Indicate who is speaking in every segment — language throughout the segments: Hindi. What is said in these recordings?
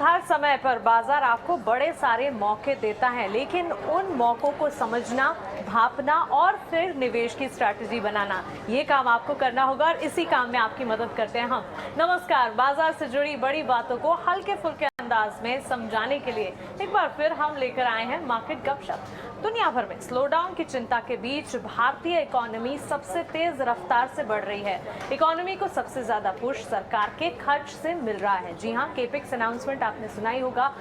Speaker 1: हर समय पर बाजार आपको बड़े सारे मौके देता है, लेकिन उन मौकों को समझना, भापना और फिर निवेश की स्ट्रैटेजी बनाना, ये काम आपको करना होगा और इसी काम में आपकी मदद करते हैं हम। नमस्कार। बाजार से जुड़ी बड़ी बातों को हल्के फुल्के अंदाज में समझाने के लिए एक बार फिर हम लेकर आए हैं मार्केट गपशप। दुनिया भर में स्लोडाउन की चिंता के बीच भारतीय इकोनॉमी सबसे तेज रफ्तार से बढ़ रही है। इकोनॉमी को सबसे ज्यादा पुश सरकार के खर्च से मिल रहा है। जी हां, केपेक्स अनाउंसमेंट आपने सुना ही होगा।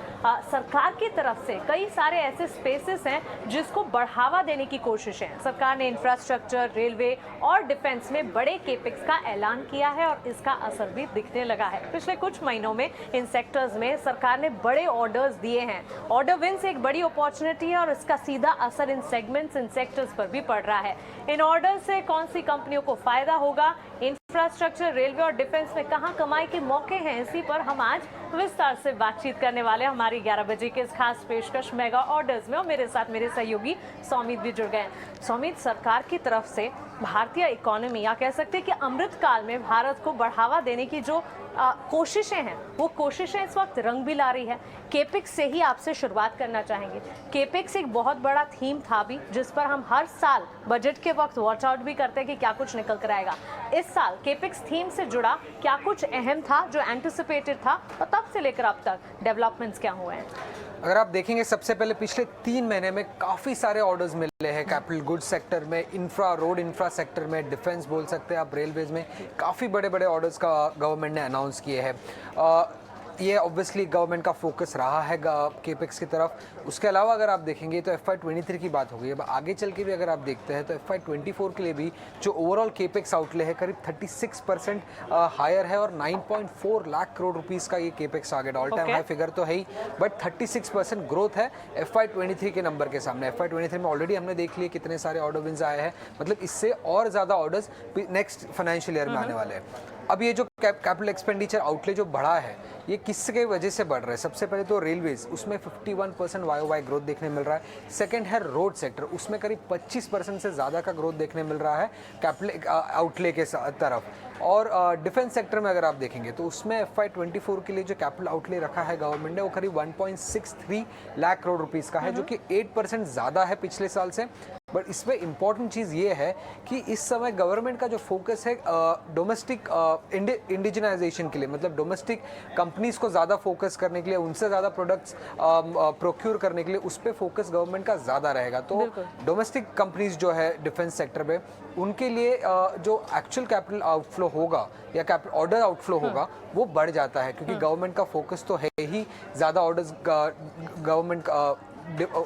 Speaker 1: सरकार की तरफ से कई सारे ऐसे स्पेसेस हैं जिसको बढ़ावा देने की कोशिश है। सरकार ने इंफ्रास्ट्रक्चर, रेलवे और डिफेंस में बड़े केपेक्स का ऐलान किया है और इसका असर भी दिखने लगा है। पिछले कुछ महीनों में इन सेक्टर्स में सरकार ने बड़े ऑर्डर्स दिए हैं। ऑर्डर विंस एक बड़ी अपॉर्चुनिटी है और इसका सीधा असर इन सेगमेंट्स, इन सेक्टर्स पर भी पड़ रहा है। इन ऑर्डर से कौन सी कंपनियों को फायदा होगा, इंफ्रास्ट्रक्चर, रेलवे और डिफेंस में कहां कमाई के मौके हैं, इसी पर हम आज विस्तार से बातचीत करने वाले हैं। हमारी 11 बजे के इस खास पेशकश मेगा ऑर्डर्स में और मेरे साथ मेरे सहयोगी सौमित भी जुड़ गए हैं। सौमित, सरकार की तरफ से भारतीय इकोनॉमी, या कह सकते हैं कि अमृत काल में भारत को बढ़ावा देने की जो कोशिशें हैं, वो कोशिशें इस वक्त रंग भी ला रही है। केपेक्स से ही आपसे शुरुआत करना चाहेंगे। केपेक्स एक बहुत बड़ा थीम था भी, जिस पर हम हर साल बजट के वक्त वॉच आउट भी करते हैं कि क्या कुछ निकल कर आएगा। इस साल केपेक्स थीम से जुड़ा क्या कुछ अहम था जो एंटिसिपेटेड था, और तब से लेकर अब तक डेवलपमेंट्स क्या हुए हैं?
Speaker 2: अगर आप देखेंगे, सबसे पहले पिछले 3 महीने में काफ़ी सारे ऑर्डर्स मिले हैं कैपिटल गुड्स सेक्टर में, रोड इंफ्रा सेक्टर में, डिफेंस बोल सकते हैं आप, रेलवेज में काफ़ी बड़े बड़े ऑर्डर्स का गवर्नमेंट ने अनाउंस किए हैं। ये ऑब्वियसली गवर्नमेंट का फोकस रहा है केपेक्स की तरफ। उसके अलावा अगर आप देखेंगे तो FY23 की बात हो गई। अब आगे चल के भी अगर आप देखते हैं तो FY24 के लिए भी जो ओवरऑल केपेक्स आउटले है करीब 36% हायर है और 9.4 लाख करोड़ रुपीस का ये capex target all time high figure तो है ही, बट 36% ग्रोथ है FY23 के नंबर के सामने। FY23 में ऑलरेडी हमने देख लिए कितने सारे ऑर्डर विन्स आए हैं, मतलब इससे और ज़्यादा ऑर्डर्स नेक्स्ट फाइनेंशियल ईयर में आने वाले हैं। अब ये जो कैपिटल एक्सपेंडिचर आउटले जो बढ़ा है, ये किसके वजह से बढ़ रहा है? सबसे पहले तो रेलवेज, उसमें 51% YOY ग्रोथ देखने मिल रहा है। सेकंड है रोड सेक्टर, उसमें करीब 25% से ज़्यादा का ग्रोथ देखने मिल रहा है कैपिटल आउटले के तरफ। और डिफेंस सेक्टर में अगर आप देखेंगे तो उसमें FY24 के लिए जो कैपिटल आउटले रखा है गवर्नमेंट ने, वो करीब 1.63 लाख करोड़ रुपीस का है, जो कि 8% ज़्यादा है पिछले साल से। बट इसमें इम्पॉर्टेंट चीज़ ये है कि इस समय गवर्नमेंट का जो फोकस है डोमेस्टिक इंडिजिनाइजेशन के लिए, मतलब डोमेस्टिक कंपनीज को ज़्यादा फोकस करने के लिए, उनसे ज़्यादा प्रोडक्ट्स प्रोक्योर करने के लिए, उस पर फोकस गवर्नमेंट का ज़्यादा रहेगा। तो डोमेस्टिक कंपनीज जो है डिफेंस सेक्टर में, उनके लिए जो एक्चुअल कैपिटल आउटफ्लो होगा या कैपिटल ऑर्डर आउटफ्लो होगा, वो बढ़ जाता है, क्योंकि गवर्नमेंट का फोकस तो है ही ज़्यादा orders government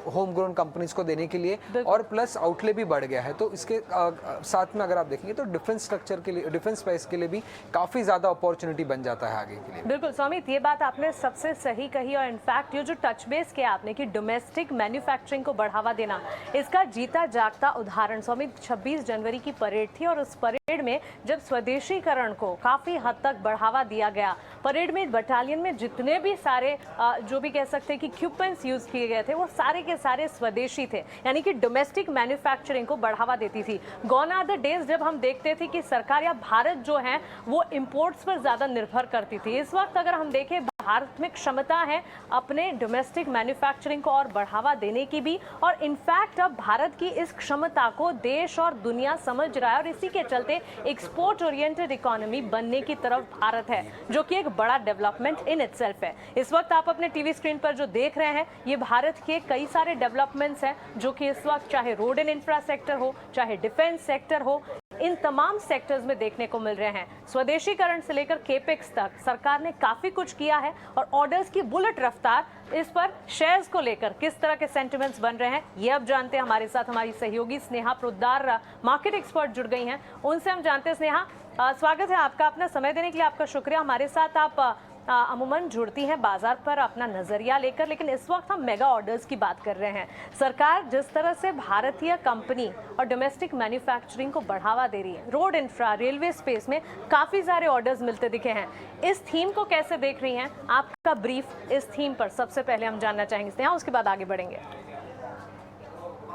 Speaker 2: home grown companies को देने के लिए, और प्लस आउटले भी बढ़ गया है। तो इसके साथ में अगर आप देखेंगे तो डिफेंस स्ट्रक्चर के लिए, डिफेंस स्पेस के लिए भी काफ़ी ज़्यादा अपॉर्चुनिटी बन जाता है आगे के लिए।
Speaker 1: बिल्कुल सौमित, ये बात आपने सबसे सही कही। और इनफैक्ट ये जो टच बेस किया आपने कि डोमेस्टिक मैन्युफैक्चरिंग को बढ़ावा देना, इसका जीता जागता उदाहरण सौमित 26 जनवरी की परेड थी। और उस परेड में जब स्वदेशीकरण को काफ़ी हद तक बढ़ावा दिया गया, परेड में बटालियन में जितने भी सारे जो भी कह सकते हैं कि इक्विपमेंट्स यूज़ किए गए थे, वो सारे के सारे स्वदेशी थे, यानी कि डोमेस्टिक मैन्युफैक्चरिंग को बढ़ावा देती थी। गॉन आर द डेज जब हम देखते थे कि सरकार या भारत जो है वो इंपोर्ट्स पर ज़्यादा निर्भर करती थी। इस वक्त अगर हम देखें, भारत में क्षमता है अपने डोमेस्टिक मैन्युफैक्चरिंग को और बढ़ावा देने की भी, और इनफैक्ट अब भारत की इस क्षमता को देश और दुनिया समझ रहा है, और इसी के चलते एक्सपोर्ट ओरिएंटेड इकोनॉमी बनने की तरफ भारत है, जो कि एक बड़ा डेवलपमेंट इन इटसेल्फ है। इस वक्त आप अपने टीवी स्क्रीन पर जो देख रहे हैं, ये भारत के कई सारे डेवलपमेंट्स हैं, जो कि इस वक्त चाहे रोड एंड इंफ्रा सेक्टर हो, चाहे डिफेंस सेक्टर हो, इन तमाम सेक्टर्स में देखने को मिल रहे हैं। स्वदेशीकरण से लेकर केपेक्स तक सरकार ने काफी कुछ किया है, और ऑर्डर्स की बुलेट रफ्तार, इस पर शेयर्स को लेकर किस तरह के सेंटिमेंट्स बन रहे हैं, ये अब जानते हैं। हमारे साथ हमारी सहयोगी स्नेहा पोद्दार, मार्केट एक्सपर्ट, जुड़ गई हैं। उनसे हम जानते हैं। स्नेहा, स्वागत है आपका। अपना समय देने के लिए आपका शुक्रिया। हमारे साथ आप अमूमन जुड़ती हैं बाजार पर अपना नजरिया लेकर, लेकिन इस वक्त हम मेगा ऑर्डर्स की बात कर रहे हैं। सरकार जिस तरह से भारतीय कंपनी और डोमेस्टिक मैन्युफैक्चरिंग को बढ़ावा दे रही है, रोड इंफ्रा, रेलवे स्पेस में काफ़ी सारे ऑर्डर्स मिलते दिखे हैं। इस थीम को कैसे देख रही हैं? आपका ब्रीफ इस थीम पर सबसे पहले हम जानना चाहेंगे स्नेहा, उसके बाद आगे बढ़ेंगे।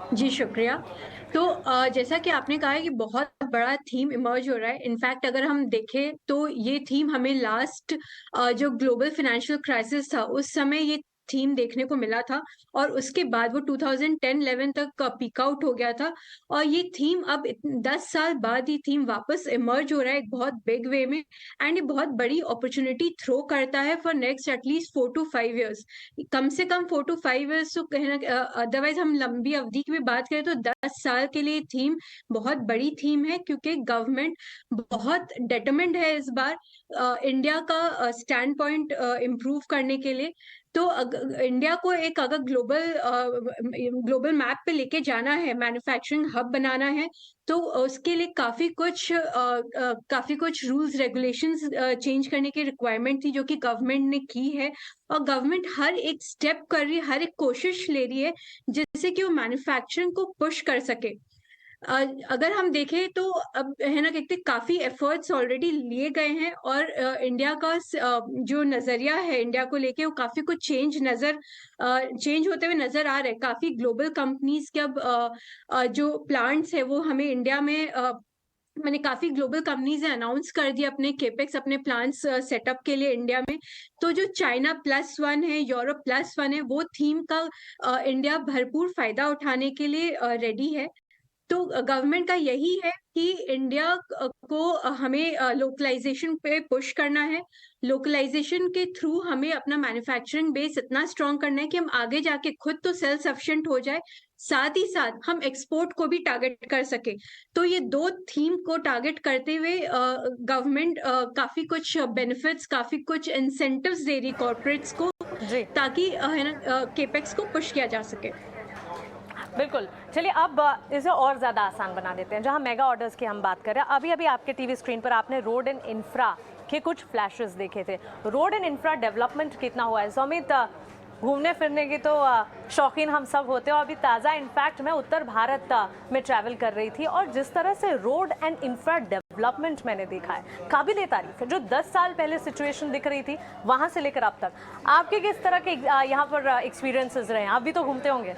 Speaker 3: जी शुक्रिया। तो जैसा कि आपने कहा है कि बहुत बड़ा थीम इमर्ज हो रहा है। इनफैक्ट अगर हम देखें तो ये थीम हमें लास्ट जो ग्लोबल फाइनेंशियल क्राइसिस था उस समय ये थीम देखने को मिला था, और उसके बाद वो 2010-11 तक पीक आउट हो गया था। और ये थीम अब 10 साल बाद ये थीम वापस इमर्ज हो रहा है एक बहुत बिग वे में, एंड ये बहुत बड़ी अपॉर्चुनिटी थ्रो करता है for next at least 4 to 5 years। कम से कम 4 to 5 years तो कहना, अदरवाइज हम लंबी अवधि की भी बात करें तो 10 साल के लिए थीम बहुत बड़ी थीम है, क्योंकि गवर्नमेंट बहुत डिटरमिन्ड है इस बार इंडिया का स्टैंड पॉइंट इम्प्रूव करने के लिए। तो इंडिया को एक अगर ग्लोबल मैप पे लेके जाना है, मैन्युफैक्चरिंग हब बनाना है, तो उसके लिए काफी कुछ रूल्स रेगुलेशंस चेंज करने की रिक्वायरमेंट थी, जो कि गवर्नमेंट ने की है। और गवर्नमेंट हर एक स्टेप कर रही है, हर एक कोशिश ले रही है जिससे कि वो मैन्युफैक्चरिंग को पुश कर सके। अगर हम देखें तो अब है ना, कहते काफी एफर्ट्स ऑलरेडी लिए गए हैं, और इंडिया का जो नजरिया है इंडिया को लेके वो काफी कुछ चेंज होते हुए नजर आ रहे हैं। काफी ग्लोबल कंपनीज के अब जो प्लांट्स है वो हमें इंडिया में मैंने काफी ग्लोबल कंपनीज ने अनाउंस कर दिया अपने केपेक्स, अपने प्लांट्स सेटअप के लिए इंडिया में। तो जो चाइना +1 है, यूरोप +1 है, वो थीम का इंडिया भरपूर फायदा उठाने के लिए रेडी है। तो गवर्नमेंट का यही है कि इंडिया को हमें लोकलाइजेशन पे पुश करना है। लोकलाइजेशन के थ्रू हमें अपना मैन्युफैक्चरिंग बेस इतना स्ट्रांग करना है कि हम आगे जाके खुद तो सेल्फ सफिशिएंट हो जाए, साथ ही साथ हम एक्सपोर्ट को भी टारगेट कर सके। तो ये दो थीम को टारगेट करते हुए गवर्नमेंट काफी कुछ बेनिफिट्स, काफी कुछ इंसेंटिव्स दे रही कॉर्पोरेट्स को,
Speaker 1: जी
Speaker 3: ताकि है ना केपेक्स को पुश किया जा सके।
Speaker 1: बिल्कुल। चलिए अब इसे और ज़्यादा आसान बना देते हैं। जहां मेगा ऑर्डर्स की हम बात कर रहे हैं, अभी अभी आपके टीवी स्क्रीन पर आपने रोड एंड इंफ्रा के कुछ फ्लैशेस देखे थे। रोड एंड इंफ्रा डेवलपमेंट कितना हुआ है? सौमित, घूमने फिरने की तो शौकीन हम सब होते हैं। अभी ताज़ा इनफैक्ट मैं उत्तर भारत में ट्रैवल कर रही थी, और जिस तरह से रोड एंड इंफ्रा डेवलपमेंट मैंने देखा है, काबिल तारीफ है। जो 10 साल पहले सिचुएशन दिख रही थी वहाँ से लेकर अब तक आपके किस तरह के यहाँ पर एक्सपीरियंसेस रहे हैं? आप भी तो घूमते होंगे।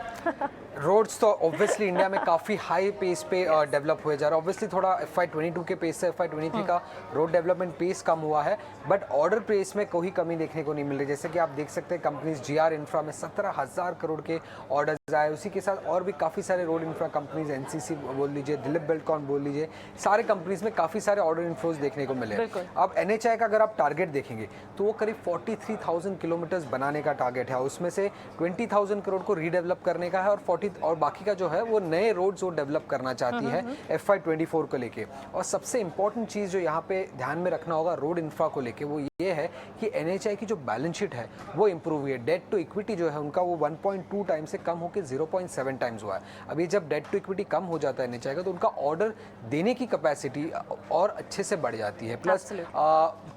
Speaker 2: रोड्स तो ऑब्वियसली इंडिया में काफ़ी हाई पेस पे डेवलप हुए जा रहा है। ऑब्वियसली थोड़ा FY22 के पेस से FY23 का रोड डेवलपमेंट पेस कम हुआ है, बट ऑर्डर पेस में कोई कमी देखने को नहीं मिल रही। जैसे कि आप देख सकते हैं कंपनीज GR इंफ्रा में 17,000 करोड़ के ऑर्डर्स आए। उसी के साथ और भी काफ़ी सारे रोड इंफ्रा कंपनीज, NCC बोल लीजिए, दिलीप बिल्डकॉन बोल लीजिए, सारे कंपनीज में काफ़ी सारे ऑर्डर इन्फ्लोज देखने को मिले। अब NHAI का अगर आप टारगेट देखेंगे तो वो करीब 43,000 किलोमीटर्स बनाने का टारगेट है। उसमें से 20,000 करोड़ को रीडेवलप करने का है, और बाकी का जो है वो नए रोड्स वो डेवलप करना चाहती है FY24 को लेके। और सबसे इंपॉर्टेंट चीज़ जो यहाँ पे ध्यान में रखना होगा रोड इंफ्रा को लेके, वो ये है कि NHAI की जो बैलेंस शीट है वो इंप्रूव हुई है। डेट टू इक्विटी जो है उनका वो 1.2 टाइम्स से कम होकर 0.7 टाइम्स हुआ है। अभी जब डेट टू इक्विटी कम हो जाता है NHAI का, तो उनका ऑर्डर देने की कैपेसिटी और अच्छे से बढ़ जाती है। प्लस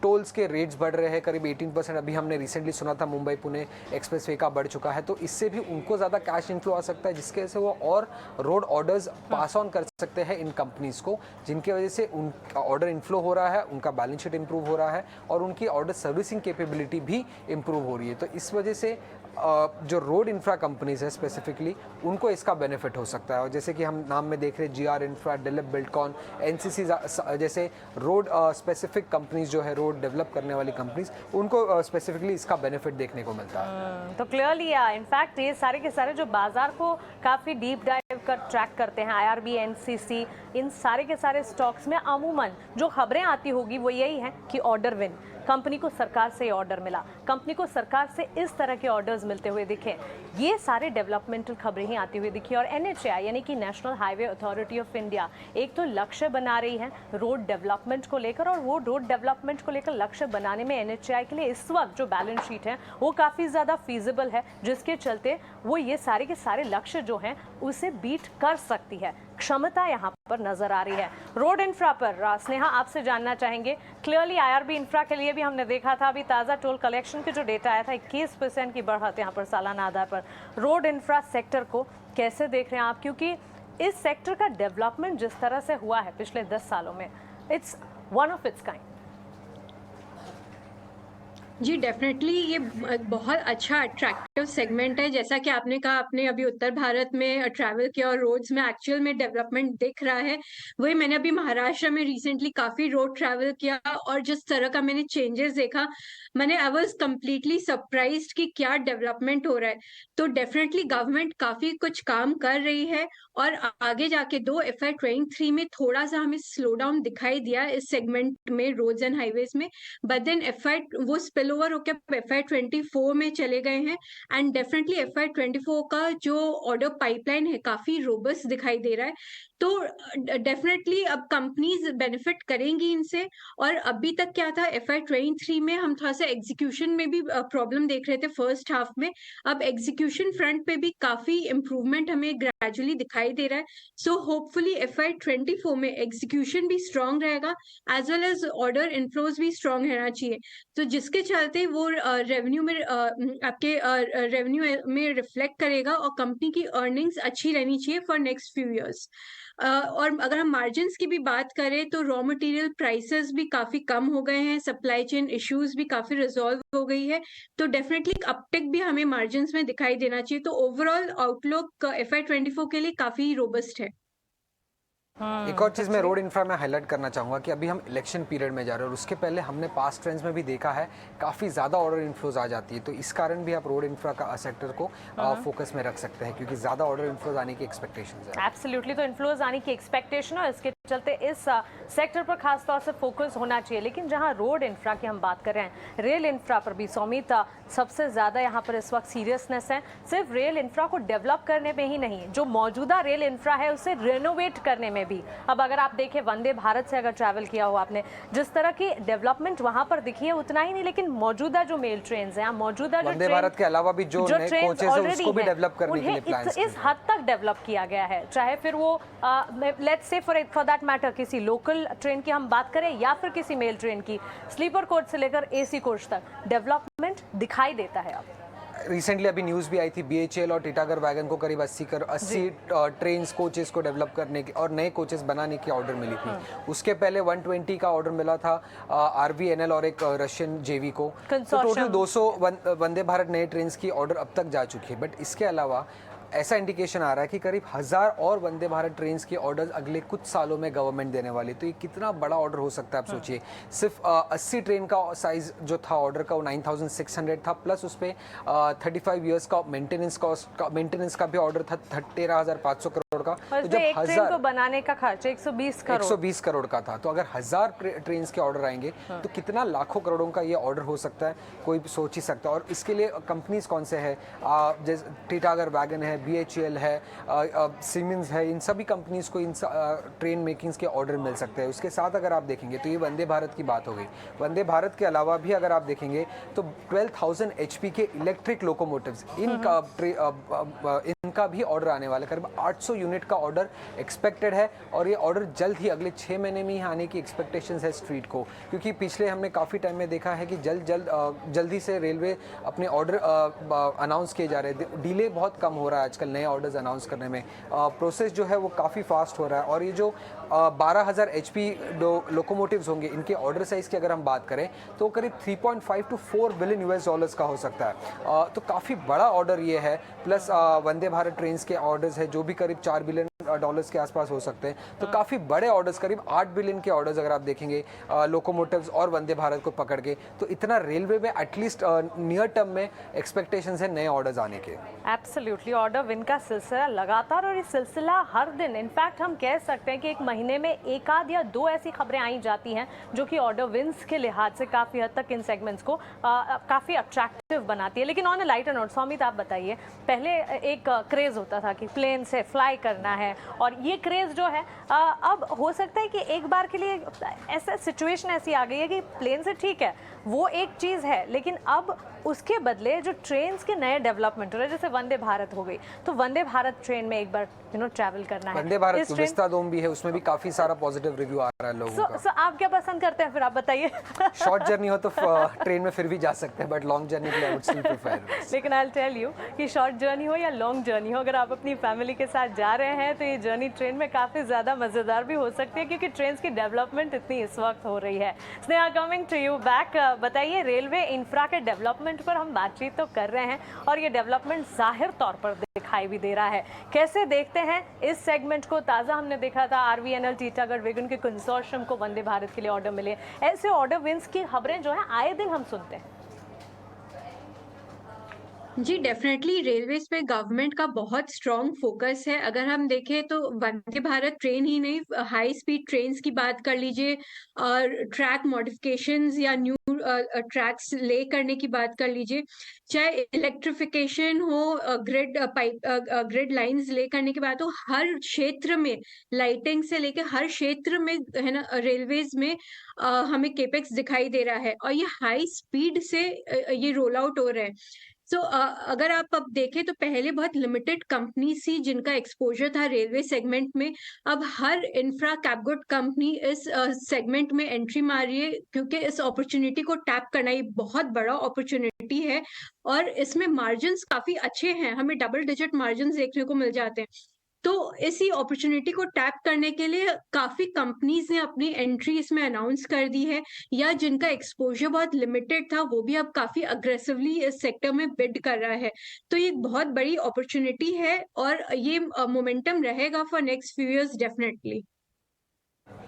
Speaker 2: टोल्स के रेट्स बढ़ रहे हैं करीब 18%। अभी हमने रिसेंटली सुना था मुंबई पुणे एक्सप्रेसवे का बढ़ चुका है, तो इससे भी उनको ज़्यादा कैश इनफ्लो आ सकता है, जिसके वजह से वो और रोड ऑर्डर्स पास ऑन कर सकते हैं इन कंपनीज को, जिनकी वजह से उनका ऑर्डर इनफ्लो हो रहा है, उनका बैलेंस शीट इंप्रूव हो रहा है, और उनकी ऑर्डर सर्विसिंग कैपेबिलिटी भी इंप्रूव हो रही है। तो इस वजह से जो रोड इंफ्रा कंपनीज है स्पेसिफिकली उनको इसका बेनिफिट हो सकता है। और जैसे कि हम नाम में देख रहे हैं GR infra, Dilip Buildcon, NCC जैसे रोड स्पेसिफिक कंपनीज जो है, रोड डेवलप करने वाली कंपनीज, उनको स्पेसिफिकली इसका बेनिफिट देखने को मिलता है।
Speaker 1: तो क्लियरली इनफैक्ट ये सारे के सारे जो बाजार को काफ़ी डीप डाइव कर ट्रैक करते हैं, IRB, NCC, इन सारे के सारे स्टॉक्स में अमूमन जो खबरें आती होगी वो यही है कि ऑर्डर विन, कंपनी को सरकार से ऑर्डर मिला, कंपनी को सरकार से इस तरह के ऑर्डर्स मिलते हुए दिखे, ये सारे डेवलपमेंटल खबरें ही आती हुई दिखी। और NHAI यानी कि national highway authority of India एक तो लक्ष्य बना रही है रोड डेवलपमेंट को लेकर, और वो रोड डेवलपमेंट को लेकर लक्ष्य बनाने में NHAI के लिए इस वक्त जो बैलेंस शीट है वो काफ़ी ज़्यादा फीजिबल है, जिसके चलते वो ये सारे के सारे लक्ष्य जो हैं उसे बीट कर सकती है। क्षमता यहाँ पर नजर आ रही है। रोड इंफ्रा पर स्नेहा आपसे जानना चाहेंगे, क्लियरली IRB इंफ्रा के लिए भी हमने देखा था, अभी ताज़ा टोल कलेक्शन के जो डेटा आया था 21% की बढ़त यहाँ पर सालाना आधार पर। रोड इंफ्रा सेक्टर को कैसे देख रहे हैं आप, क्योंकि इस सेक्टर का डेवलपमेंट जिस तरह से हुआ है पिछले 10 सालों में, it's one of its kind.
Speaker 3: जी, डेफ़िनेटली ये बहुत अच्छा अट्रैक्टिव सेगमेंट है। जैसा कि आपने कहा, आपने अभी उत्तर भारत में ट्रैवल किया और रोड्स में एक्चुअल में डेवलपमेंट दिख रहा है। वही मैंने अभी महाराष्ट्र में रिसेंटली काफ़ी रोड ट्रैवल किया और जिस तरह का मैंने चेंजेस देखा, आई वाज़ कंप्लीटली सरप्राइज़्ड कि क्या डेवलपमेंट हो रहा है। तो डेफ़िनेटली गवर्नमेंट काफ़ी कुछ काम कर रही है और आगे जाके दो FY 23 में थोड़ा-सा हमें स्लो डाउन दिखाई दिया इस सेगमेंट में, रोड्स एंड हाइवेज़ में। बट देन वो स्पिल ओवर होके FY 24 में चले गए हैं एंड डेफिनेटली FY 24 का जो ऑर्डर पाइपलाइन है काफी रोबस्ट दिखाई दे रहा है। तो डेफिनेटली अब कंपनीज बेनिफिट करेंगी इनसे। और अभी तक क्या था, FY 23 में हम थोड़ा सा एग्जीक्यूशन में भी प्रॉब्लम देख रहे थे फर्स्ट हाफ में। अब एग्जीक्यूशन फ्रंट पे भी काफी इम्प्रूवमेंट हमें ग्रेजुअली दिखाई दे रहा है। सो होपफुली FY 24 में एग्जीक्यूशन भी स्ट्रांग रहेगा as well as order inflows भी स्ट्रांग रहना चाहिए। तो जिसके चलते वो रेवेन्यू में आपके रेवेन्यू में रिफ्लेक्ट करेगा और कंपनी की अर्निंग्स अच्छी रहनी चाहिए फॉर नेक्स्ट फ्यू इयर्स। और अगर हम मार्जिन्स की भी बात करें तो रॉ मटेरियल प्राइसेस भी काफी कम हो गए हैं, सप्लाई चेन इश्यूज भी काफी रिजॉल्व हो गई है। तो डेफिनेटली अपटिक भी हमें मार्जिन्स में दिखाई देना चाहिए। तो ओवरऑल आउटलुक FY 24 के लिए काफी रोबस्ट है।
Speaker 2: एक और चीज़ मैं रोड इंफ्रा में हाईलाइट करना चाहूँगा कि अभी हम इलेक्शन पीरियड में जा रहे हैं और उसके पहले हमने पास्ट ट्रेंड्स में भी देखा है काफ़ी ज़्यादा ऑर्डर इनफ्लोज आ जाती है। तो इस कारण भी आप रोड इंफ्रा का सेक्टर को फोकस में रख सकते हैं क्योंकि ज़्यादा ऑर्डर इनफ्लोज आने की एक्सपेक्टेशन है।
Speaker 1: एब्सोल्युटली, तो इन्फ्लोज आने की एक्सपेक्टेशन है, इसके चलते इस सेक्टर पर खास तौर से फोकस होना चाहिए। लेकिन जहां रोड इंफ्रा की हम बात कर रहे हैं, रेल इंफ्रा पर भी सौमित सबसे ज़्यादा यहाँ पर इस वक्त सीरियसनेस है। सिर्फ रेल इंफ्रा को डेवलप करने में ही नहीं, जो मौजूदा रेल इंफ्रा है उसे रेनोवेट करने में भी। अब अगर आप देखें वंदे भारत से अगर ट्रैवल किया हो आपने, जिस तरह की डेवलपमेंट वहां पर दिखी है उतना ही नहीं, लेकिन मौजूदा जो मेल ट्रेन है, मौजूदा जो
Speaker 2: वंदे भारत के अलावा भी जो नए कोचेस हैं उसको भी डेवलप करने के लिए प्लान्स
Speaker 1: इस हद तक डेवलप किया गया है। चाहे फिर वो let's say for that matter किसी लोकल ट्रेन की हम बात करें या फिर किसी मेल ट्रेन की, स्लीपर कोच से लेकर AC कोच तक डेवलपमेंट दिखाई देता है। अब
Speaker 2: रिसेंटली अभी न्यूज़ भी आई थी BHEL और टीटागढ़ वैगन को करीब 80 ट्रेन कोचेस को डेवलप करने की और नए कोचेस बनाने की ऑर्डर मिली थी। उसके पहले 120 का ऑर्डर मिला था RVNL और एक रशियन JV को। तो टोटल 200 वंदे भारत नए ट्रेन की ऑर्डर अब तक जा चुकी है। बट इसके अलावा ऐसा इंडिकेशन आ रहा है कि करीब 1000 और वंदे भारत ट्रेन की ऑर्डर्स अगले कुछ सालों में गवर्नमेंट देने वाली। तो ये कितना बड़ा ऑर्डर हो सकता है आप सोचिए। सिर्फ 80 ट्रेन का साइज जो था ऑर्डर का वो 9600 था, प्लस उस पर 35 ईयर्स का मेंटेनेंस का भी ऑर्डर था 13,500 करोड़ का। तो जब 1000
Speaker 1: को बनाने का खर्च 120
Speaker 2: करोड़ का था, तो अगर 1000 ट्रेन के ऑर्डर आएंगे तो कितना लाखों करोड़ों का ये ऑर्डर हो सकता है, कोई सोच ही सकता है। और इसके लिए कंपनीज कौन से है, जैसे टीटागढ़ वैगन है, BHEL है, सीमेंस है, इन सभी कंपनीज को इन ट्रेन मेकिंग्स के ऑर्डर मिल सकते हैं। उसके साथ अगर आप देखेंगे तो ये वंदे भारत की बात हो गई। वंदे भारत के अलावा भी अगर आप देखेंगे तो 12,000 HP के इलेक्ट्रिक लोकोमोटिव्स इनका भी ऑर्डर आने वाला है। करीब 800 यूनिट का ऑर्डर एक्सपेक्टेड है और ये ऑर्डर जल्द ही अगले 6 महीने में ही आने की एक्सपेक्टेशन है स्ट्रीट को, क्योंकि पिछले हमने काफ़ी टाइम में देखा है कि जल्दी से रेलवे अपने ऑर्डर अनाउंस किए जा रहे हैं। डिले बहुत कम हो रहा है आजकल नए ऑर्डर्स अनाउंस करने में। प्रोसेस जो है वो काफ़ी फास्ट हो रहा है। और ये जो 12,000 HP लोकोमोटिव्स होंगे, इनके ऑर्डर साइज़ की अगर हम बात करें तो करीब 3.5 to 4 बिलियन US का हो सकता है। तो काफ़ी बड़ा ऑर्डर ये है। प्लस वंदे भारत ट्रेन के ऑर्डर्स है जो भी करीब $4 बिलियन के आसपास हो सकते हैं। तो काफ़ी बड़े ऑर्डर्स, करीब 8 बिलियन के ऑर्डर्स अगर आप देखेंगे लोकोमोटिव्स और वंदे भारत को पकड़ के, तो इतना रेलवे में एटलीस्ट नियर टर्म में एक्सपेक्टेशंस है नए ऑर्डर्स आने के।
Speaker 1: एब्सोल्युटली, ऑर्डर विन का सिलसिला लगातार, और ये सिलसिला हर दिन, इनफैक्ट हम कह सकते हैं कि एक महीने में एक आध या दो ऐसी खबरें आई जाती हैं जो कि ऑर्डर विन्स के लिहाज से काफ़ी हद तक इन सेगमेंट्स को काफ़ी अट्रैक्टिव बनाती है। लेकिन on a lighter note Saumit, आप बताइए, पहले एक क्रेज़ होता था कि प्लेन से फ्लाई करना है, और ये क्रेज़ जो है अब हो सकता है कि एक बार के लिए ऐसा सिचुएशन ऐसी आ गई है कि प्लेन से ठीक है वो एक चीज़ है, लेकिन अब उसके बदले जो ट्रेन्स के नए डेवलपमेंट हो रहे हैं, जैसे वंदे भारत हो गई, तो वंदे भारत ट्रेन में एक बार ट्रैवल करना है।
Speaker 2: वंदे भारत विस्ताडोम भी है, उसमें भी काफी सारा पॉजिटिव रिव्यू आ रहा है लोगों का।
Speaker 1: आप क्या पसंद करते हैं फिर, आप बताइए।
Speaker 2: शॉर्ट जर्नी हो तो ट्रेन में फिर भी जा सकते हैं, बट लॉन्ग जर्नी के लिए आई वुड स्टिल प्रेफर।
Speaker 1: लेकिन आई विल टेल यू कि शॉर्ट जर्नी हो या लॉन्ग जर्नी हो, अगर आप अपनी फैमिली के साथ जा रहे हैं तो ये जर्नी ट्रेन में काफ़ी ज़्यादा मज़ेदार भी हो सकती है, क्योंकि ट्रेन की डेवलपमेंट इतनी इस वक्त हो रही है। Sneha, coming to you back, बताइए, रेलवे इंफ्रा के डेवलपमेंट पर हम बातचीत तो कर रहे हैं और ये डेवलपमेंट जाहिर तौर पर दिखाई भी दे रहा है। कैसे देखते हैं इस सेगमेंट को? ताज़ा हमने देखा था RVNL टीटागढ़ वेगन के कंसोर्शियम को वंदे भारत के लिए ऑर्डर मिले। ऐसे ऑर्डर विंस की खबरें जो है आए दिन हम सुनते हैं।
Speaker 3: जी, डेफिनेटली रेलवेज पे गवर्नमेंट का बहुत स्ट्रॉन्ग फोकस है। अगर हम देखें तो वंदे भारत ट्रेन ही नहीं, हाई स्पीड ट्रेन्स की बात कर लीजिए और ट्रैक मॉडिफिकेशंस या न्यू ट्रैक्स ले करने की बात कर लीजिए, चाहे इलेक्ट्रिफिकेशन हो, ग्रिड लाइंस ले करने की बात हो, हर क्षेत्र में लाइटिंग से लेके हर क्षेत्र में है ना, रेलवेज में हमें केपेक्स दिखाई दे रहा है और ये हाई स्पीड से ये रोल आउट हो रहा है। सो अगर आप अब देखें तो पहले बहुत लिमिटेड कंपनीज थी जिनका एक्सपोजर था रेलवे सेगमेंट में। अब हर इंफ्रा कैपगुड कंपनी इस सेगमेंट में एंट्री मार रही है, क्योंकि इस अपॉर्चुनिटी को टैप करना ये बहुत बड़ा अपॉर्चुनिटी है और इसमें मार्जिन्स काफी अच्छे हैं, हमें डबल डिजिट मार्जिन्स देखने को मिल जाते हैं। तो इसी अपॉर्चुनिटी को टैप करने के लिए काफी कंपनीज ने अपनी एंट्री इसमें अनाउंस कर दी है, या जिनका एक्सपोजर बहुत लिमिटेड था वो भी अब काफी अग्रेसिवली इस सेक्टर में बिड कर रहा है। तो ये एक बहुत बड़ी अपॉर्चुनिटी है और ये मोमेंटम रहेगा for next few years definitely.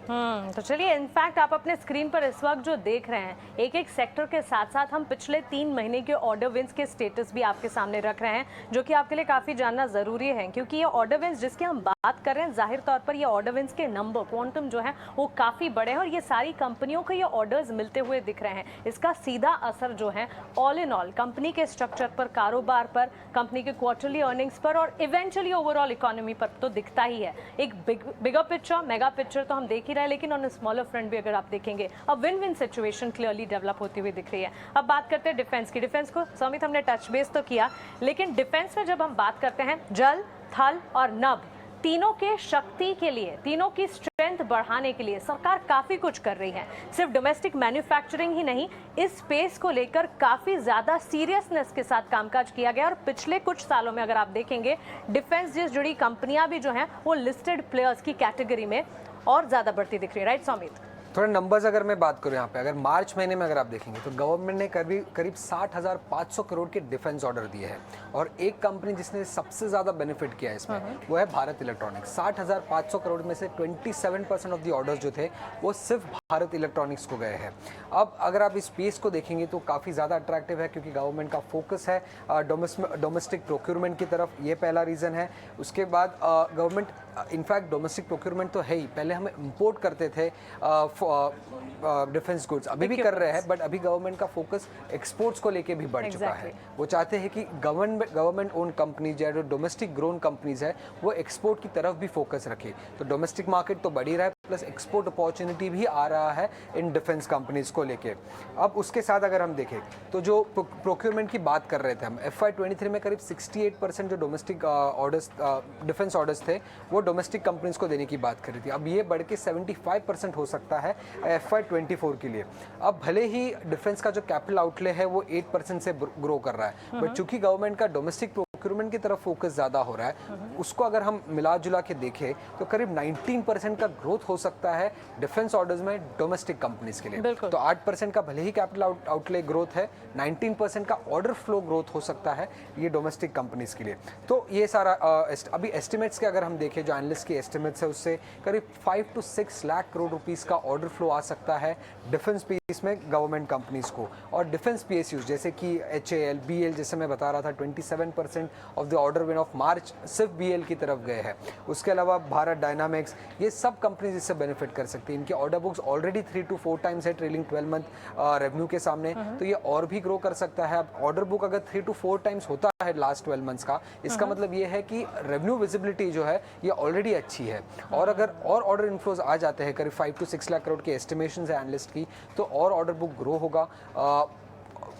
Speaker 1: तो चलिए, इनफैक्ट आप अपने स्क्रीन पर इस वक्त जो देख रहे हैं, एक एक सेक्टर के साथ साथ हम पिछले 3 महीने के ऑर्डर विंस के स्टेटस भी आपके सामने रख रहे हैं, जो कि आपके लिए काफ़ी जानना ज़रूरी है, क्योंकि ये ऑर्डर विंस जिसकी हम बात कर रहे हैं, जाहिर तौर पर ये ऑर्डर विंस के नंबर क्वांटम जो है वो काफ़ी बड़े हैं और ये सारी कंपनियों को ये ऑर्डर्स मिलते हुए दिख रहे हैं। इसका सीधा असर जो है ऑल इन ऑल कंपनी के स्ट्रक्चर पर, कारोबार पर, कंपनी के क्वार्टरली अर्निंग्स पर और इवेंचुअली ओवरऑल इकोनॉमी पर तो दिखता ही है। एक बिगर पिक्चर, मेगा पिक्चर तो हम देख ही रहे हैं, लेकिन ऑन स्मॉलर फ्रंट भी अगर आप देखेंगे अब win win situation clearly develop होती हुई दिख रही है। अब बात करते हैं डिफेंस की। डिफेंस को समित हमने टच बेस तो किया, लेकिन डिफेंस में जब हम बात करते हैं, जल, थल और नभ तीनों के शक्ति के लिए, तीनों की स्ट्रेंथ बढ़ाने के लिए सरकार काफ़ी कुछ कर रही है। सिर्फ डोमेस्टिक मैन्युफैक्चरिंग ही नहीं, इस स्पेस को लेकर काफ़ी ज़्यादा सीरियसनेस के साथ कामकाज किया गया और पिछले कुछ सालों में अगर आप देखेंगे, डिफेंस से जुड़ी कंपनियां भी जो हैं वो लिस्टेड प्लेयर्स की कैटेगरी में और ज़्यादा बढ़ती दिख रही है। राइट सौमित?
Speaker 2: थोड़े नंबर्स अगर मैं बात करूं यहाँ पे, अगर मार्च महीने में अगर आप देखेंगे तो गवर्नमेंट ने करीब 60,500 करोड़ के डिफेंस ऑर्डर दिए हैं और एक कंपनी जिसने सबसे ज़्यादा बेनिफिट किया है इसमें वो है भारत इलेक्ट्रॉनिक्स। 60,500 करोड़ में से 27% ऑफ द ऑर्डर्स जो थे वो सिर्फ भारत इलेक्ट्रॉनिक्स को गए हैं। अब अगर आप इस स्पेस को देखेंगे तो काफ़ी ज़्यादा अट्रैक्टिव है, क्योंकि गवर्नमेंट का फोकस है डोमेस्टिक प्रोक्योरमेंट की तरफ, ये पहला रीज़न है। उसके बाद गवर्नमेंट इनफैक्ट डोमेस्टिक प्रोक्योरमेंट तो है ही, पहले हम इंपोर्ट करते थे डिफेंस गुड्स, अभी भी कर रहे हैं, बट अभी गवर्नमेंट का फोकस एक्सपोर्ट्स को लेके भी बढ़ चुका है। वो चाहते हैं कि गवर्नमेंट ओन कंपनीज या जो डोमेस्टिक ग्रोन कंपनीज है वो एक्सपोर्ट की तरफ भी फोकस रखे। तो डोमेस्टिक मार्केट तो बढ़ ही रहा है, प्लस एक्सपोर्ट अपॉर्चुनिटी भी आ रहा है इन डिफेंस कंपनीज को लेके। अब उसके साथ अगर हम देखें तो जो प्रोक्योरमेंट की बात कर रहे थे हम, FY23 में करीब 68% जो डोमेस्टिक ऑर्डर्स, डिफेंस ऑर्डर्स थे वो डोमेस्टिक कंपनीज को देने की बात कर रही थी। अब ये बढ़ के 75% हो सकता है FY24 के लिए। अब भले ही डिफेंस का जो कैपिटल आउटले है वो 8% से ग्रो कर रहा है, बट चूंकि गवर्नमेंट का डोमेस्टिक प्रोक्योरमेंट की तरफ फोकस ज़्यादा हो रहा है, उसको अगर हम मिला जुला के देखें तो करीब 19% का ग्रोथ हो सकता है डिफेंस ऑर्डर्स में डोमेस्टिक कंपनीज के लिए। तो 8% का भले ही कैपिटल आउटले ग्रोथ है, 19% का ऑर्डर फ्लो ग्रोथ हो सकता है ये डोमेस्टिक कंपनीज के लिए। तो ये सारा अभी एस्टिमेट्स के अगर हम देखें, जो एनालिस्ट की एस्टिमेट्स है उससे करीब 5 to 6 लाख करोड़ रुपीस का ऑर्डर फ्लो आ सकता है डिफेंस पीस में गवर्नमेंट कंपनीज को। और डिफेंस PSUs जैसे कि HAL, BL, जैसे मैं बता रहा था, 27% of the order win of March सिर्फ BL की तरफ गए हैं। उसके अलावा भारत डायनामिक्स, ये सब कंपनीज इससे बेनिफिट कर सकती हैं। इनके order books already 3 to 4 times है ट्रेलिंग 12 मंथ रेवेन्यू के सामने, तो ये और भी ग्रो कर सकता है। अब ऑर्डर बुक अगर 3 to 4 टाइम्स होता है लास्ट 12 मंथ्स का, इसका मतलब ये है कि रेवेन्यू विजिबिलिटी जो है ये ऑलरेडी अच्छी है। और अगर और ऑर्डर इनफ्लोज आ जाते हैं, करीब 5 to 6 लाख करोड़ के एस्टिमेशंस है एनालिस्ट की, तो और ऑर्डर बुक ग्रो होगा,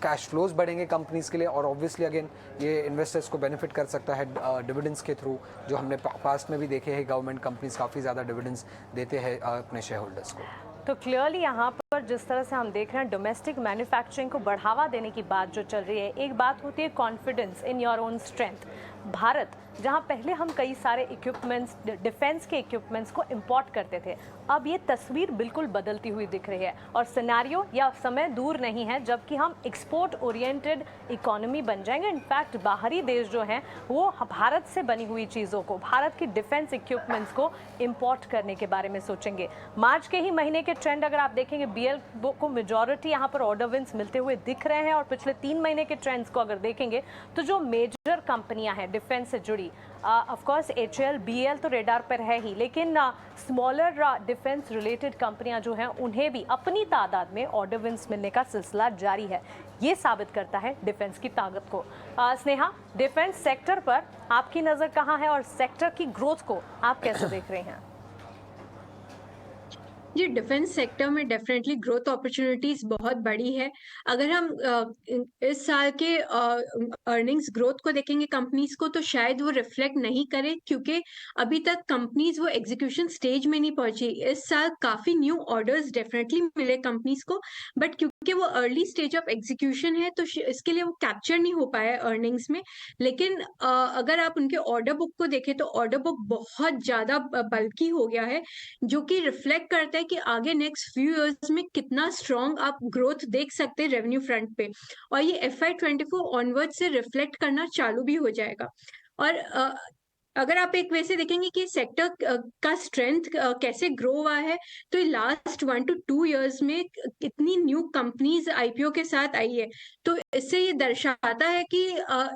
Speaker 2: कैश फ्लोज बढ़ेंगे कंपनीज के लिए, और ऑब्वियसली अगेन ये इन्वेस्टर्स को बेनिफिट कर सकता है डिविडेंड्स के थ्रू, जो हमने पास्ट में भी देखे हैं गवर्नमेंट कंपनीज काफ़ी ज़्यादा डिविडेंड्स देते हैं अपने शेयर होल्डर्स को।
Speaker 1: तो क्लियरली यहाँ पर जिस तरह से हम देख रहे हैं डोमेस्टिक मैन्युफैक्चरिंग को बढ़ावा देने की बात जो चल रही है, एक बात होती है confidence in your own strength, Bharat, जहां पहले हम कई सारे इक्विपमेंट्स, डिफेंस के इक्विपमेंट्स को इंपोर्ट करते थे, अब ये तस्वीर बिल्कुल बदलती हुई दिख रही है और सिनेरियो या समय दूर नहीं है जबकि हम एक्सपोर्ट ओरिएंटेड इकोनॉमी बन जाएंगे। इनफैक्ट बाहरी देश जो हैं वो भारत से बनी हुई चीज़ों को, भारत की डिफेंस इक्विपमेंट्स को इंपोर्ट करने के बारे में सोचेंगे। मार्च के ही महीने के ट्रेंड अगर आप देखेंगे, बीएल को मेजॉरिटी यहाँ पर ऑर्डर विंस मिलते हुए दिख रहे हैं और पिछले 3 महीने के ट्रेंड्स को अगर देखेंगे तो जो मेजर कंपनियां हैं डिफेंस से जुड़ी, ऑफ कोर्स एचएएल, बीएल तो रेडार पर है ही, लेकिन स्मॉलर डिफेंस रिलेटेड कंपनियां जो हैं उन्हें भी अपनी तादाद में ऑर्डर विंस मिलने का सिलसिला जारी है। ये साबित करता है डिफेंस की ताकत को। स्नेहा, डिफेंस सेक्टर पर आपकी नज़र कहाँ है और सेक्टर की ग्रोथ को आप कैसे देख रहे हैं?
Speaker 3: जी, डिफेंस सेक्टर में डेफिनेटली ग्रोथ अपॉर्चुनिटीज बहुत बड़ी है। अगर हम इस साल के अर्निंग्स ग्रोथ को देखेंगे कंपनीज को, तो शायद वो रिफ्लेक्ट नहीं करे, क्योंकि अभी तक कंपनीज वो एग्जीक्यूशन स्टेज में नहीं पहुंची। इस साल काफी न्यू ऑर्डर्स डेफिनेटली मिले कंपनीज को, बट क्योंकि वो अर्ली स्टेज ऑफ एग्जीक्यूशन है तो इसके लिए वो कैप्चर नहीं हो पाया अर्निंग्स में। लेकिन अगर आप उनके ऑर्डर बुक को देखें तो ऑर्डर बुक बहुत ज्यादा बल्की हो गया है, जो कि रिफ्लेक्ट करता है कि आगे नेक्स्ट फ्यू इयर्स में कितना स्ट्रॉन्ग आप ग्रोथ देख सकते हैं रेवेन्यू फ्रंट पे, और ये FY24 ऑनवर्ड से रिफ्लेक्ट करना चालू भी हो जाएगा। और अगर आप एक वैसे देखेंगे कि सेक्टर का स्ट्रेंथ कैसे ग्रो हुआ है, तो लास्ट 1 to 2 इयर्स में कितनी न्यू कंपनीज आईपीओ के साथ आई है, तो इससे ये दर्शाता है कि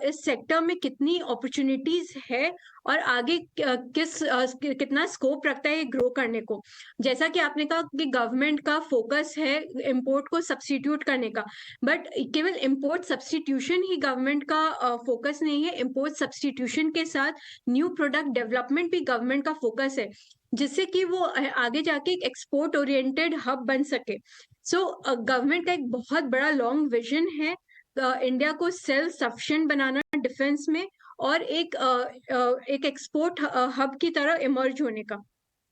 Speaker 3: इस सेक्टर में कितनी अपॉर्चुनिटीज है और आगे कितना स्कोप रखता है ये ग्रो करने को। जैसा कि आपने कहा कि गवर्नमेंट का फोकस है इंपोर्ट को सब्स्टिट्यूट करने का, बट केवल इंपोर्ट सब्स्टिट्यूशन ही गवर्नमेंट का फोकस नहीं है। इंपोर्ट सब्स्टिट्यूशन के साथ न्यू प्रोडक्ट डेवलपमेंट भी गवर्नमेंट का फोकस है, जिससे कि वो आगे जाके एक एक्सपोर्ट ओरिएंटेड हब बन सके। सो गवर्नमेंट का एक बहुत बड़ा लॉन्ग विजन है इंडिया को सेल्फ सफिशिएंट बनाना डिफेंस में, और एक एक्सपोर्ट हब की तरह इमर्ज होने का।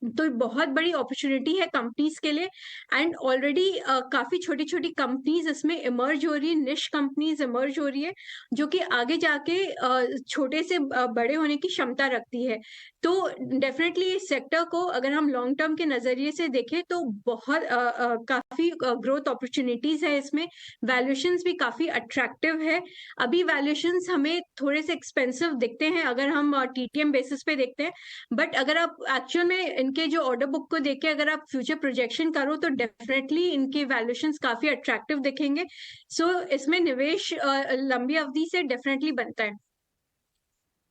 Speaker 3: तो बहुत बड़ी अपॉर्चुनिटी है कंपनीज के लिए, एंड ऑलरेडी काफी छोटी छोटी कंपनीज इसमें इमर्ज हो रही है, निश कंपनीज इमर्ज हो रही है, जो कि आगे जाके छोटे से बड़े होने की क्षमता रखती है। तो डेफिनेटली इस सेक्टर को अगर हम लॉन्ग टर्म के नजरिए से देखें तो बहुत काफी ग्रोथ अपॉर्चुनिटीज है इसमें। वैल्यूएशंस भी काफी अट्रैक्टिव है। अभी वैल्यूएशंस हमें थोड़े से एक्सपेंसिव दिखते हैं अगर हम TTM बेसिस पे देखते हैं, बट अगर आप एक्चुअल में इनके जो ऑर्डर बुक को देख के अगर आप फ्यूचर प्रोजेक्शन करो तो डेफिनेटली इनके वैल्यूएशंस काफी अट्रैक्टिव दिखेंगे। सो इसमें निवेश लंबी अवधि से डेफिनेटली बनता है।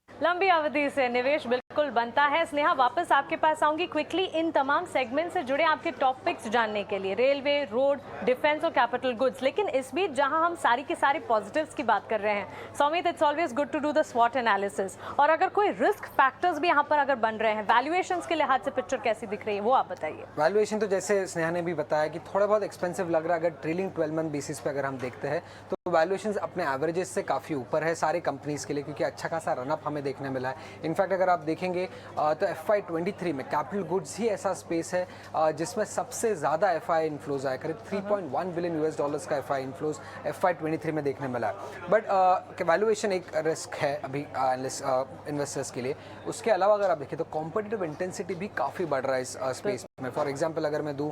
Speaker 1: लंबी अवधि से निवेश बिल्कुल बनता है। स्नेहा, वापस आपके पास आऊंगी क्विकली इन तमाम सेगमेंट से जुड़े आपके टॉप पिक्स जानने के लिए, रेलवे, रोड, डिफेंस और कैपिटल गुड्स। लेकिन इस बीच जहां हम सारी की सारी पॉजिटिव्स की बात कर रहे हैं, Saumit, it's always good to do the स्वॉट एनालिसिस, और अगर कोई रिस्क फैक्टर्स भी यहाँ पर अगर बन रहे हैं, वैल्यूएशंस के लिहाज से पिक्चर कैसी दिख रही है वो आप बताइए।
Speaker 2: वैल्यूएशन तो जैसे स्नेहा ने भी बताया कि थोड़ा बहुत एक्सपेंसिव लग रहा है। अगर ट्रेलिंग 12 मंथ बेसिस पे अगर हम देखते हैं तो वैल्यूएशंस अपने एवरेजेस से काफ़ी ऊपर है सारे कंपनीज के लिए, क्योंकि अच्छा खासा रनअप हमें देखने मिला है। इनफैक्ट अगर आप देखेंगे तो FY23 में कैपिटल गुड्स ही ऐसा स्पेस है जिसमें सबसे ज़्यादा FI इनफ्लोज आया, करीब $3.1 बिलियन का FI इनफ्लोज FY23 में देखने मिला है। बट वैल्यूएशन एक रिस्क है अभी इन्वेस्टर्स के लिए। उसके अलावा अगर आप देखें तो कॉम्पिटिटिव इंटेंसिटी भी काफ़ी बढ़ रहा है इस स्पेस में। फॉर एग्जाम्पल अगर मैं दूँ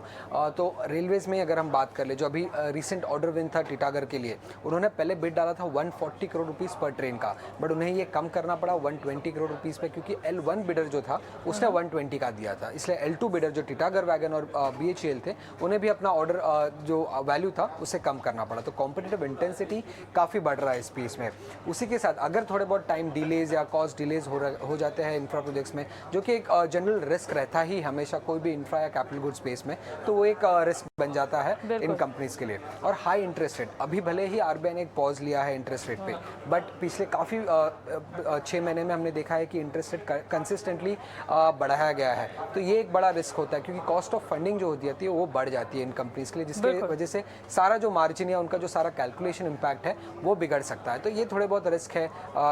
Speaker 2: तो रेलवेज़ में अगर हम बात कर ले, जो अभी रिसेंट ऑर्डर विन था टीटागढ़ के लिए, उन्होंने पहले बिड डाला था 140 करोड़ रुपीस पर ट्रेन का, बट उन्हें ये कम करना पड़ा 120 करोड़ रुपीस पे, क्योंकि L1 बिडर जो था उसने 120 का दिया था। इसलिए L2 बिडर जो टीटागढ़ वैगन और BHEL थे, उन्हें भी अपना ऑर्डर जो वैल्यू था उसे कम करना पड़ा। तो कॉम्पिटिटिव इंटेंसिटी काफ़ी बढ़ रहा है इस स्पेस में। उसी के साथ अगर थोड़े बहुत टाइम डिलेज या कॉस्ट डिलेज हो जाते हैं इंफ्रा प्रोजेक्ट्स में, जो कि एक जनरल रिस्क रहता ही हमेशा कोई भी इंफ्रा या कैपिटल गुड स्पेस में, तो वो एक रिस्क बन जाता है इन कंपनीज के लिए। और हाई इंटरेस्ट रेट, अभी भले ही RBI ने एक पॉज लिया है इंटरेस्ट रेट पे, बट पिछले काफ़ी 6 महीने में हमने देखा है कि इंटरेस्ट रेट कंसिस्टेंटली बढ़ाया गया है। तो ये एक बड़ा रिस्क होता है, क्योंकि कॉस्ट ऑफ फंडिंग जो होती है वो बढ़ जाती है इन कंपनीज के लिए, जिसकी वजह से सारा जो मार्जिन या उनका जो सारा कैलकुलेशन इम्पैक्ट है वो बिगड़ सकता है। तो ये थोड़े बहुत रिस्क है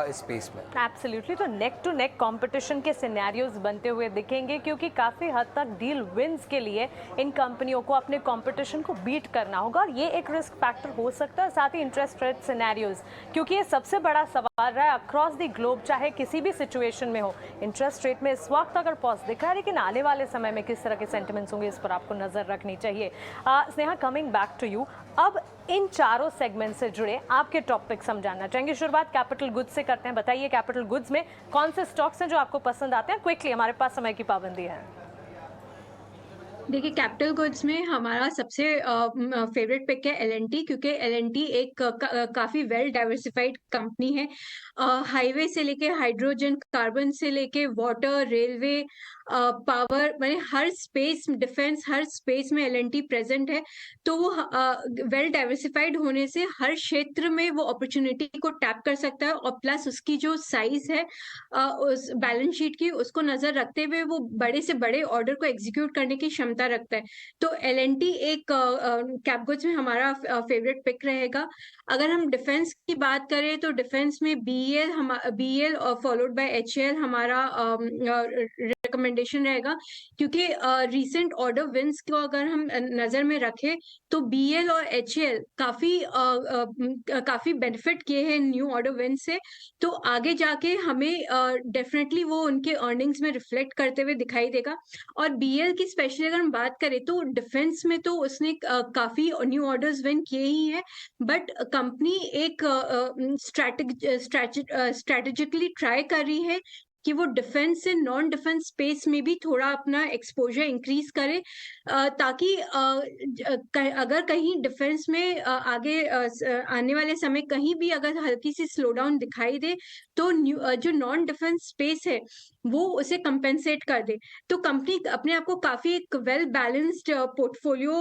Speaker 2: इस स्पेस में।
Speaker 1: एब्सोल्युटली। तो नेक टू नेक कंपटीशन के सिनेरियोज बनते हुए दिखेंगे, क्योंकि काफ़ी हद तक डील विंस के लिए इन कंपनियों को अपने कंपटीशन को बीट करना होगा, और ये एक रिस्क फैक्टर हो सकता है। साथ ही इंटरेस्ट रेट सिनेरियोज, क्योंकि ये सबसे बड़ा सवाल रहा है अक्रॉस द ग्लोब, चाहे किसी भी सिचुएशन में हो। इंटरेस्ट रेट में इस वक्त अगर पॉज दिख रहा है, लेकिन आने वाले समय में किस तरह के सेंटिमेंट्स होंगे इस पर आपको नजर रखनी चाहिए। Sneha, coming back to you, अब इन चारों सेगमेंट से जुड़े आपके टॉपिक्स हम जानना चाहेंगे। शुरुआत कैपिटल गुड्स से करते हैं। बताइए कैपिटल गुड्स में कौन से स्टॉक्स हैं जो आपको पसंद आते हैं? क्विकली, हमारे पास समय की पाबंदी है।
Speaker 3: देखिए, कैपिटल गुड्स में हमारा सबसे फेवरेट पिक है एलएनटी, क्योंकि एलएनटी एक काफी वेल डाइवर्सिफाइड कंपनी है। हाईवे से लेके हाइड्रोजन, कार्बन से लेके वाटर, रेलवे, पावर, मैंने हर स्पेस, डिफेंस, हर स्पेस में एलएनटी प्रेजेंट है। तो वो वेल डाइवर्सिफाइड होने से हर क्षेत्र में वो अपॉर्चुनिटी को टैप कर सकता है, और प्लस उसकी जो साइज है उस बैलेंस शीट की, उसको नजर रखते हुए वो बड़े से बड़े ऑर्डर को एग्जीक्यूट करने की क्षमता रखता है। तो एलएनटी एक कैप गुड्स में हमारा फेवरेट पिक रहेगा। अगर हम डिफेंस की बात करें तो डिफेंस में बीएल फॉलोड बाय एचएएल हमारा रिकमेंडेशन रहेगा, क्योंकि रीसेंट ऑर्डर विंस को अगर हम नजर में रखें तो बीएल और एचएएल काफी बेनिफिट किए हैं न्यू ऑर्डर विंस से। तो आगे जाके हमें डेफिनेटली वो उनके अर्निंग्स में रिफ्लेक्ट करते हुए दिखाई देगा। और बीएल की स्पेशली अगर हम बात करें तो डिफेंस में तो उसने काफी न्यू ऑर्डर्स विन किए ही हैं, बट कंपनी एक स्ट्रैटेजिकली ट्राई कर रही है कि वो डिफेंस से नॉन डिफेंस स्पेस में भी थोड़ा अपना एक्सपोजर इंक्रीज करे, ताकि अगर कहीं डिफेंस में आगे आने वाले समय कहीं भी अगर हल्की सी स्लो डाउन दिखाई दे तो जो नॉन डिफेंस स्पेस है वो उसे कंपेंसेट कर दे। तो कंपनी अपने आप को काफी एक वेल बैलेंस्ड पोर्टफोलियो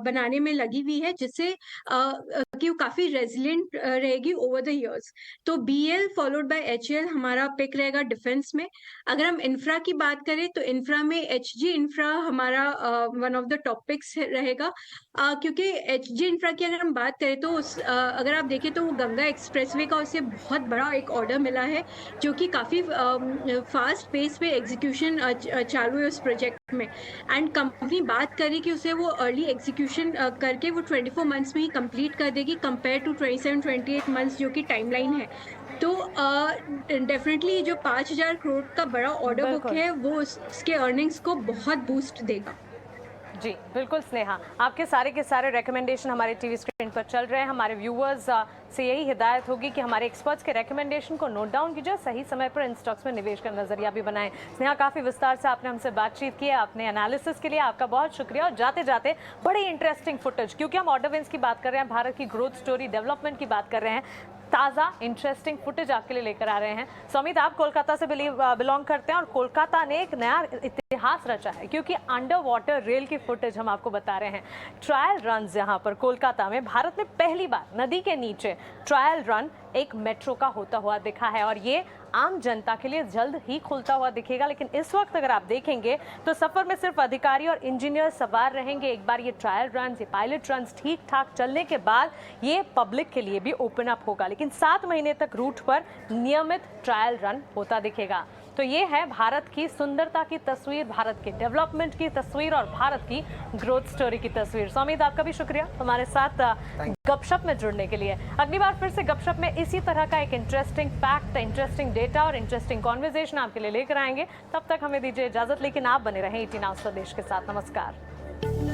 Speaker 3: बनाने में लगी हुई है, जिससे कि वो काफी रेजिलिएंट रहेगी ओवर द इयर्स। तो बीएल फॉलोड बाय एचएएल हमारा पिक रहेगा डिफेंस में। अगर हम इंफ्रा की बात करें तो इंफ्रा में एचजी इंफ्रा हमारा one of the top picks रहेगा, क्योंकि एचजी इंफ्रा की अगर हम बात करें तो अगर आप देखें तो वो गंगा एक्सप्रेसवे का उसे बहुत बड़ा एक ऑर्डर मिला है, जो कि काफी फास्ट पेस पे एग्जीक्यूशन चालू है उस प्रोजेक्ट में। एंड कंपनी बात करी कि उसे वो अर्ली एग्जीक्यूशन करके वो 24 मंथ्स में ही कंप्लीट कर देगी, कंपेयर टू 27-28 मंथ्स जो कि टाइमलाइन है। तो डेफिनेटली जो 5,000 करोड़ का बड़ा ऑर्डर बुक है वो उसके अर्निंग्स को बहुत बूस्ट देगा।
Speaker 1: जी बिल्कुल स्नेहा, आपके सारे के सारे रिकमेंडेशन हमारे टीवी स्क्रीन पर चल रहे हैं। हमारे व्यूअर्स से यही हिदायत होगी कि हमारे एक्सपर्ट्स के रिकमेंडेशन को नोट डाउन कीजिए, सही समय पर इन स्टॉक्स में निवेश का नजरिया भी बनाएं। स्नेहा, काफ़ी विस्तार से आपने हमसे बातचीत की है, आपने एनालिसिस के लिए आपका बहुत शुक्रिया। और जाते जाते बड़ी इंटरेस्टिंग फुटेज, क्योंकि हम ऑर्डर विंस की बात कर रहे हैं, भारत की ग्रोथ स्टोरी, डेवलपमेंट की बात कर रहे हैं, ताज़ा इंटरेस्टिंग फुटेज आपके लिए लेकर आ रहे हैं। सौमित, आप कोलकाता से बिलोंग करते हैं और कोलकाता ने एक नया इतिहास रचा है, क्योंकि अंडर वाटर रेल की फुटेज हम आपको बता रहे हैं। ट्रायल रन यहाँ पर कोलकाता में भारत में पहली बार नदी के नीचे ट्रायल रन एक मेट्रो का होता हुआ दिखा है, और ये आम जनता के लिए जल्द ही खुलता हुआ दिखेगा। लेकिन इस वक्त अगर आप देखेंगे तो सफर में सिर्फ अधिकारी और इंजीनियर सवार रहेंगे। एक बार ये ट्रायल रन, ये पायलट रन ठीक ठाक चलने के बाद ये पब्लिक के लिए भी ओपन अप होगा, लेकिन 7 महीने तक रूट पर नियमित ट्रायल रन होता दिखेगा। तो ये है भारत की सुंदरता की तस्वीर, भारत के डेवलपमेंट की तस्वीर और भारत की ग्रोथ स्टोरी की तस्वीर। सौमित, आपका भी शुक्रिया हमारे साथ गपशप में जुड़ने के लिए। अगली बार फिर से गपशप में इसी तरह का एक इंटरेस्टिंग फैक्ट, इंटरेस्टिंग डेटा और इंटरेस्टिंग कॉन्वर्सेशन आपके लिए लेकर आएंगे। तब तक हमें दीजिए इजाजत, लेकिन आप बने रहें 18 आवर्स स्वदेश के साथ। नमस्कार।